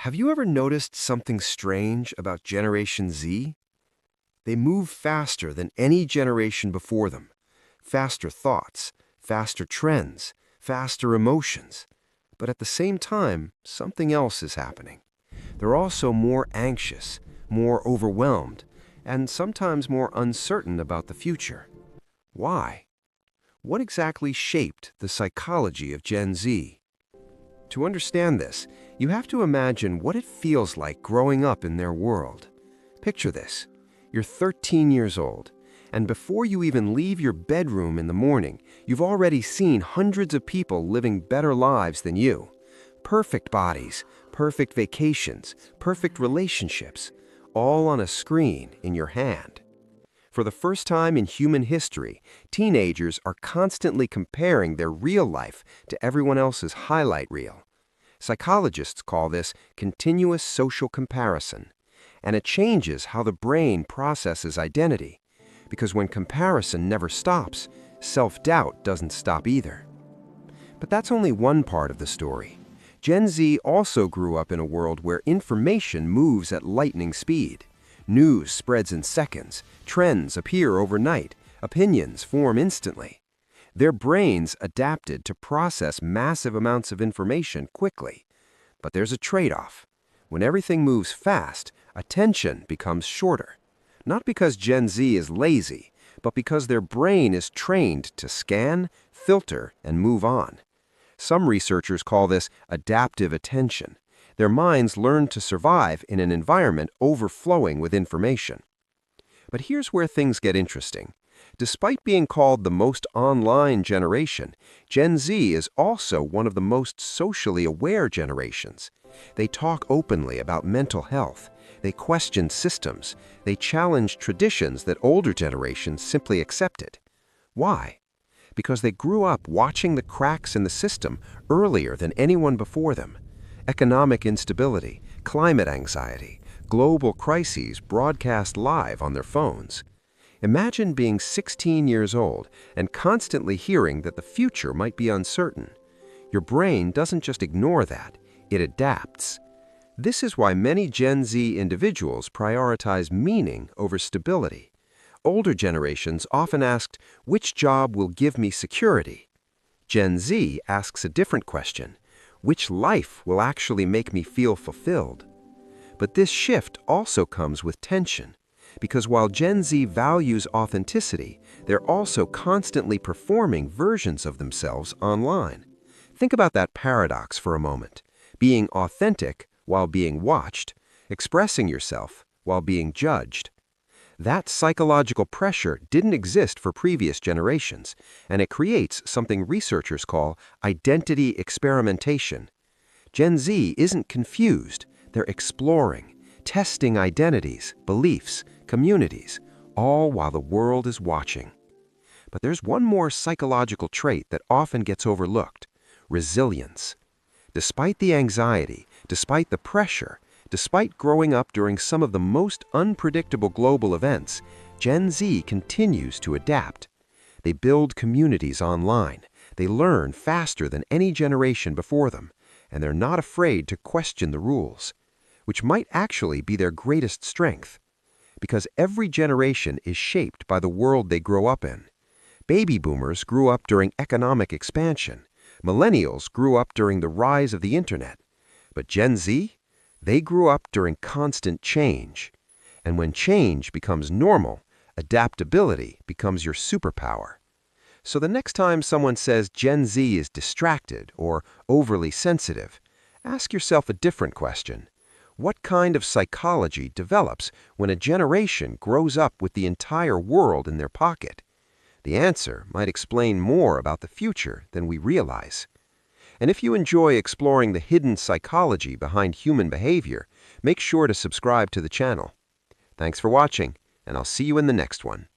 Have you ever noticed something strange about Generation Z? They move faster than any generation before them. Faster thoughts, faster trends, faster emotions. But at the same time, something else is happening. They're also more anxious, more overwhelmed, and sometimes more uncertain about the future. Why? What exactly shaped the psychology of Gen Z? To understand this, you have to imagine what it feels like growing up in their world. Picture this. You're 13 years old, and before you even leave your bedroom in the morning, you've already seen hundreds of people living better lives than you. Perfect bodies, perfect vacations, perfect relationships, all on a screen in your hand. For the first time in human history, teenagers are constantly comparing their real life to everyone else's highlight reel. Psychologists call this continuous social comparison, and it changes how the brain processes identity, because when comparison never stops, self-doubt doesn't stop either. But that's only one part of the story. Gen Z also grew up in a world where information moves at lightning speed. News spreads in seconds, trends appear overnight, opinions form instantly. Their brains adapted to process massive amounts of information quickly. But there's a trade-off. When everything moves fast, attention becomes shorter. Not because Gen Z is lazy, but because their brain is trained to scan, filter, and move on. Some researchers call this adaptive attention. Their minds learn to survive in an environment overflowing with information. But here's where things get interesting. Despite being called the most online generation, Gen Z is also one of the most socially aware generations. They talk openly about mental health. They question systems. They challenge traditions that older generations simply accepted. Why? Because they grew up watching the cracks in the system earlier than anyone before them. Economic instability, climate anxiety, global crises broadcast live on their phones. Imagine being 16 years old and constantly hearing that the future might be uncertain. Your brain doesn't just ignore that, it adapts. This is why many Gen Z individuals prioritize meaning over stability. Older generations often asked, which job will give me security? Gen Z asks a different question, which life will actually make me feel fulfilled? But this shift also comes with tension. Because while Gen Z values authenticity, they're also constantly performing versions of themselves online. Think about that paradox for a moment. Being authentic while being watched, expressing yourself while being judged. That psychological pressure didn't exist for previous generations, and it creates something researchers call identity experimentation. Gen Z isn't confused, they're exploring, testing identities, beliefs, communities, all while the world is watching. But there's one more psychological trait that often gets overlooked: resilience. Despite the anxiety, despite the pressure, despite growing up during some of the most unpredictable global events, Gen Z continues to adapt. They build communities online, they learn faster than any generation before them, and they're not afraid to question the rules, which might actually be their greatest strength. Because every generation is shaped by the world they grow up in. Baby boomers grew up during economic expansion. Millennials grew up during the rise of the internet. But Gen Z? They grew up during constant change. And when change becomes normal, adaptability becomes your superpower. So the next time someone says Gen Z is distracted or overly sensitive, ask yourself a different question. What kind of psychology develops when a generation grows up with the entire world in their pocket? The answer might explain more about the future than we realize. And if you enjoy exploring the hidden psychology behind human behavior, make sure to subscribe to the channel. Thanks for watching, and I'll see you in the next one.